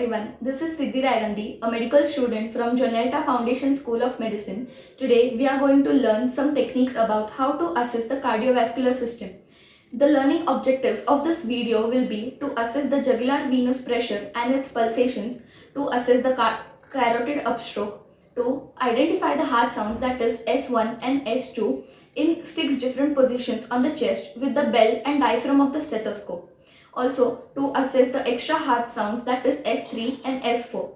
everyone. This is Siddhi Raigandi, a medical student from Jonelta Foundation School of Medicine. Today, we are going to learn some techniques about how to assess the cardiovascular system. The learning objectives of this video will be to assess the jugular venous pressure and its pulsations, to assess the carotid upstroke, to identify the heart sounds, that is S1 and S2, in 6 different positions on the chest with the bell and diaphragm of the stethoscope. Also, to assess the extra heart sounds, that is S3 and S4.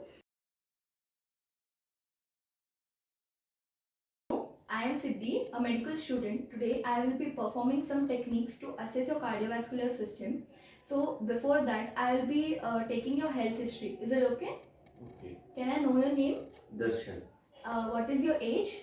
I am Siddhi, a medical student. Today I will be performing some techniques to assess your cardiovascular system. So before that, I will be taking your health history. Is it okay? Okay. Can I know your name? Darshan, What is your age?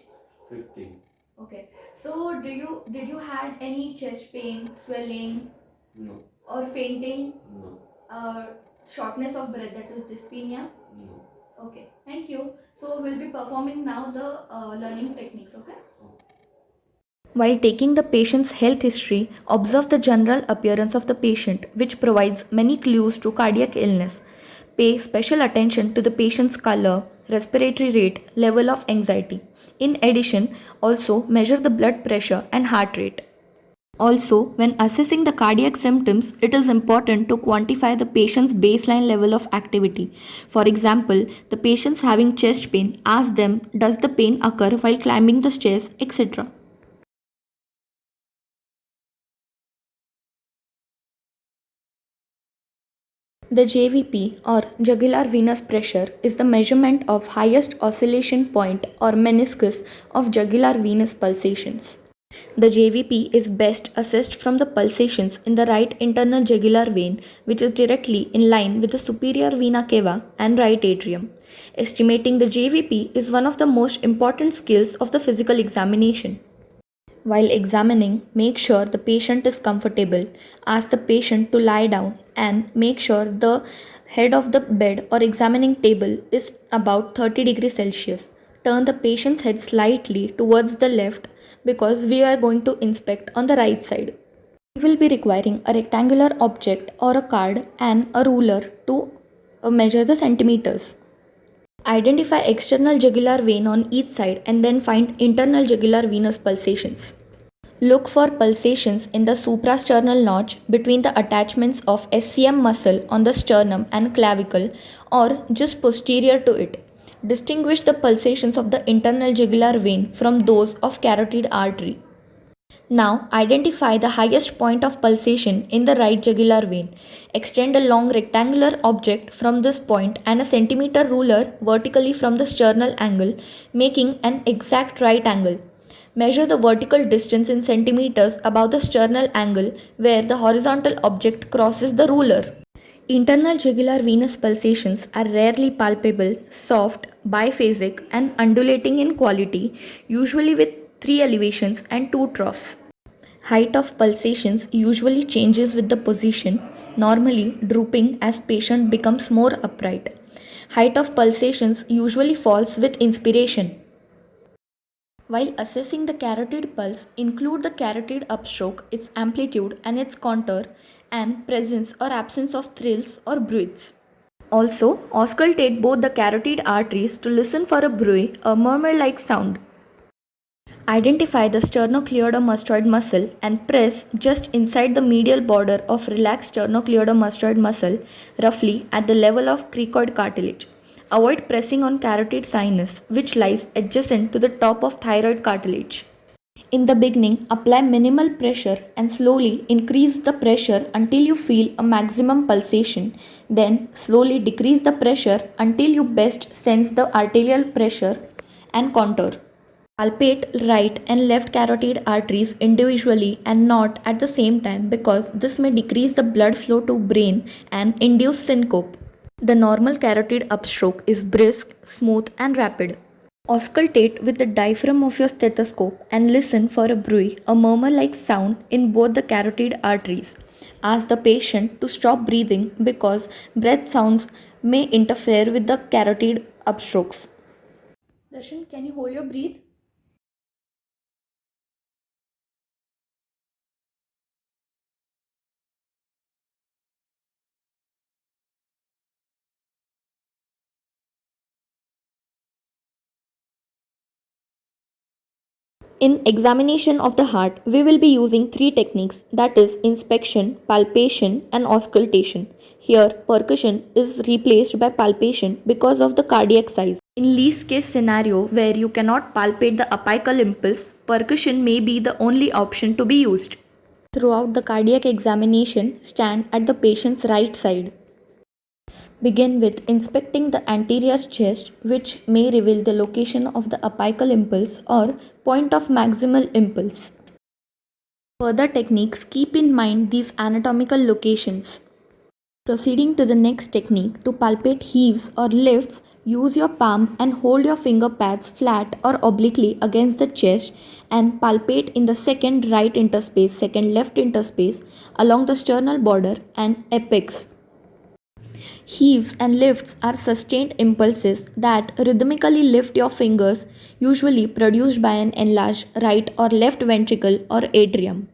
15. Okay. So did you had any chest pain, swelling, No, or fainting, no, shortness of breath, that is dyspnea? no. Okay, thank you. So we'll be performing now the learning techniques, okay? While taking the patient's health history, observe the general appearance of the patient, which provides many clues to cardiac illness. Pay special attention to the patient's color, respiratory rate, level of anxiety. In addition, also measure the blood pressure and heart rate. Also, when assessing the cardiac symptoms, it is important to quantify the patient's baseline level of activity. For example, the patients having chest pain, ask them, does the pain occur while climbing the stairs, etc. The JVP, or jugular venous pressure, is the measurement of highest oscillation point or meniscus of jugular venous pulsations. The JVP is best assessed from the pulsations in the right internal jugular vein, which is directly in line with the superior vena cava and right atrium. Estimating the JVP is one of the most important skills of the physical examination. While examining, make sure the patient is comfortable. Ask the patient to lie down and make sure the head of the bed or examining table is about 30 degrees Celsius. Turn the patient's head slightly towards the left because we are going to inspect on the right side. We will be requiring a rectangular object or a card and a ruler to measure the centimeters. Identify external jugular vein on each side and then find internal jugular venous pulsations. Look for pulsations in the suprasternal notch between the attachments of SCM muscle on the sternum and clavicle or just posterior to it. Distinguish the pulsations of the internal jugular vein from those of carotid artery. Now, identify the highest point of pulsation in the right jugular vein. Extend a long rectangular object from this point and a centimeter ruler vertically from the sternal angle, making an exact right angle. Measure the vertical distance in centimeters above the sternal angle where the horizontal object crosses the ruler. Internal jugular venous pulsations are rarely palpable, soft, biphasic, and undulating in quality, usually with 3 elevations and 2 troughs. Height of pulsations usually changes with the position, normally drooping as patient becomes more upright. Height of pulsations usually falls with inspiration. While assessing the carotid pulse, include the carotid upstroke, its amplitude and its contour, and presence or absence of thrills or bruits. Also, auscultate both the carotid arteries to listen for a bruit, a murmur-like sound. Identify the sternocleidomastoid muscle and press just inside the medial border of relaxed sternocleidomastoid muscle, roughly at the level of cricoid cartilage. Avoid pressing on carotid sinus, which lies adjacent to the top of thyroid cartilage. In the beginning, apply minimal pressure and slowly increase the pressure until you feel a maximum pulsation. Then, slowly decrease the pressure until you best sense the arterial pressure and contour. Palpate right and left carotid arteries individually and not at the same time because this may decrease the blood flow to brain and induce syncope. The normal carotid upstroke is brisk, smooth, and rapid. Auscultate with the diaphragm of your stethoscope and listen for a bruit, a murmur-like sound in both the carotid arteries. Ask the patient to stop breathing because breath sounds may interfere with the carotid upstrokes. Darshan, can you hold your breath? In examination of the heart, we will be using three techniques, that is inspection, palpation and auscultation. Here, percussion is replaced by palpation because of the cardiac size. In least case scenario where you cannot palpate the apical impulse, percussion may be the only option to be used. Throughout the cardiac examination, stand at the patient's right side. Begin with inspecting the anterior chest, which may reveal the location of the apical impulse or point of maximal impulse. Further techniques keep in mind these anatomical locations. Proceeding to the next technique, to palpate heaves or lifts, use your palm and hold your finger pads flat or obliquely against the chest and palpate in the second right interspace, second left interspace, along the sternal border and apex. Heaves and lifts are sustained impulses that rhythmically lift your fingers, usually produced by an enlarged right or left ventricle or atrium.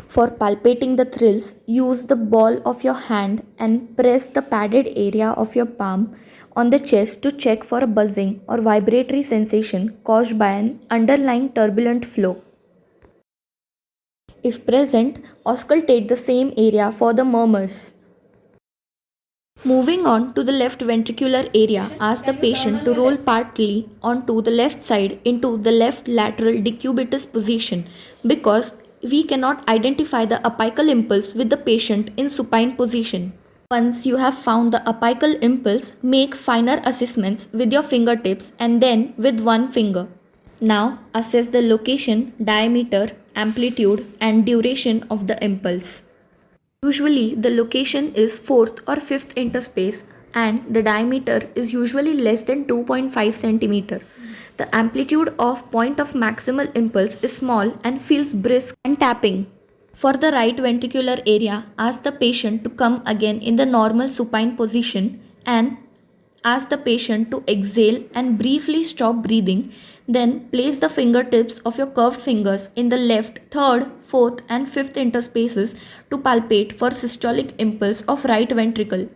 For palpating the thrills, use the ball of your hand and press the padded area of your palm on the chest to check for a buzzing or vibratory sensation caused by an underlying turbulent flow. If present, auscultate the same area for the murmurs. Moving on to the left ventricular area, ask the patient to roll partly onto the left side into the left lateral decubitus position because we cannot identify the apical impulse with the patient in supine position. Once you have found the apical impulse, make finer assessments with your fingertips and then with one finger. Now assess the location, diameter, amplitude and duration of the impulse. Usually, the location is 4th or 5th interspace and the diameter is usually less than 2.5 cm. The amplitude of point of maximal impulse is small and feels brisk and tapping. For the right ventricular area, ask the patient to come again in the normal supine position and ask the patient to exhale and briefly stop breathing. Then place the fingertips of your curved fingers in the left, third, fourth, and fifth interspaces to palpate for systolic impulse of right ventricle.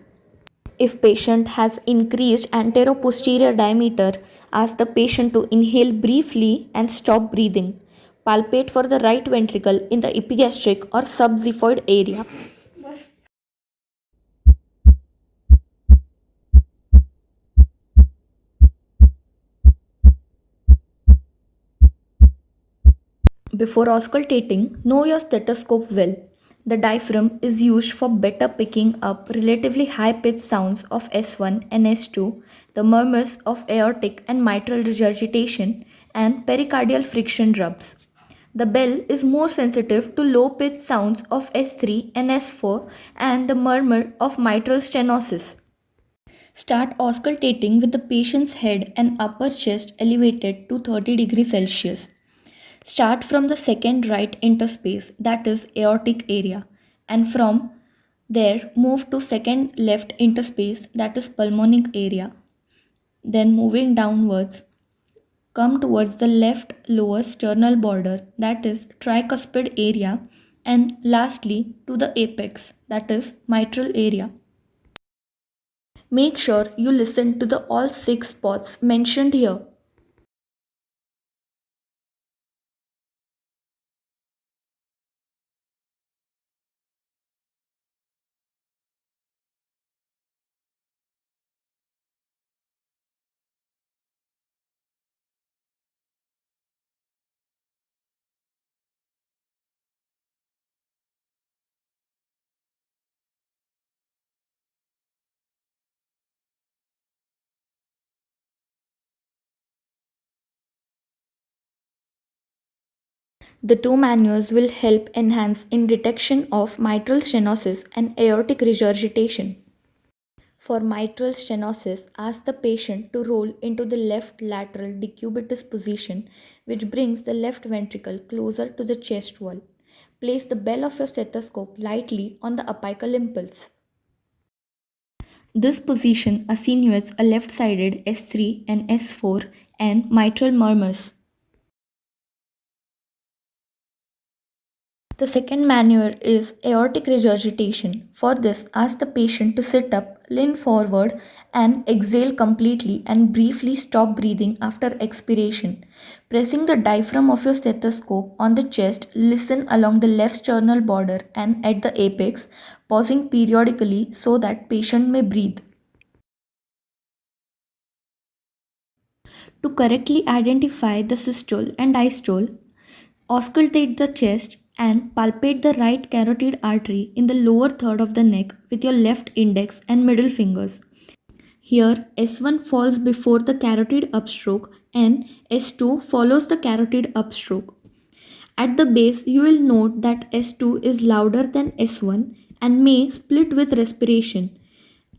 If patient has increased anteroposterior diameter, ask the patient to inhale briefly and stop breathing. Palpate for the right ventricle in the epigastric or subxiphoid area. Before auscultating, know your stethoscope well. The diaphragm is used for better picking up relatively high pitched sounds of S1 and S2, the murmurs of aortic and mitral regurgitation, and pericardial friction rubs. The bell is more sensitive to low pitched sounds of S3 and S4 and the murmur of mitral stenosis. Start auscultating with the patient's head and upper chest elevated to 30 degrees Celsius. Start from the second right interspace, that is aortic area, and from there move to second left interspace, that is pulmonic area. Then moving downwards, come towards the left lower sternal border, that is tricuspid area, and lastly to the apex, that is mitral area. Make sure you listen to the all 6 spots mentioned here. The two manuals will help enhance in detection of mitral stenosis and aortic regurgitation. For mitral stenosis, ask the patient to roll into the left lateral decubitus position, which brings the left ventricle closer to the chest wall. Place the bell of your stethoscope lightly on the apical impulse. This position attenuates a left-sided S3 and S4 and mitral murmurs. The second maneuver is aortic regurgitation. For this, ask the patient to sit up, lean forward, and exhale completely and briefly stop breathing after expiration. Pressing the diaphragm of your stethoscope on the chest, listen along the left sternal border and at the apex, pausing periodically so that patient may breathe. To correctly identify the systole and diastole, auscultate the chest and palpate the right carotid artery in the lower third of the neck with your left index and middle fingers. Here, S1 falls before the carotid upstroke and S2 follows the carotid upstroke. At the base, you will note that S2 is louder than S1 and may split with respiration.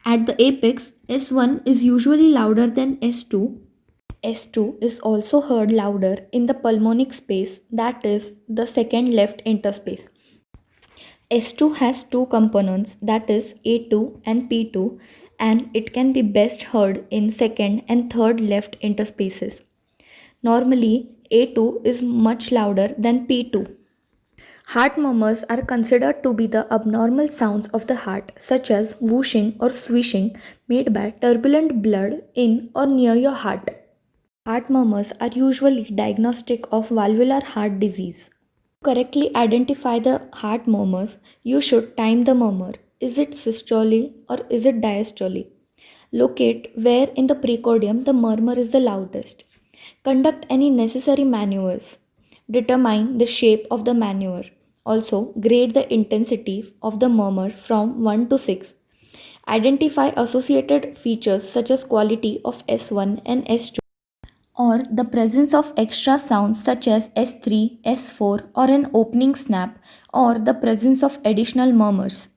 At the apex, S1 is usually louder than S2. S2 is also heard louder in the pulmonic space, that is, the second left interspace. S2 has two components, that is A2 and P2, and it can be best heard in second and third left interspaces. Normally, A2 is much louder than P2. Heart murmurs are considered to be the abnormal sounds of the heart, such as whooshing or swishing made by turbulent blood in or near your heart. Heart murmurs are usually diagnostic of valvular heart disease. To correctly identify the heart murmurs, you should time the murmur. Is it systole or is it diastole? Locate where in the precordium the murmur is the loudest. Conduct any necessary maneuvers. Determine the shape of the maneuver. Also, grade the intensity of the murmur from 1 to 6. Identify associated features such as quality of S1 and S2 or the presence of extra sounds such as S3, S4 or an opening snap or the presence of additional murmurs.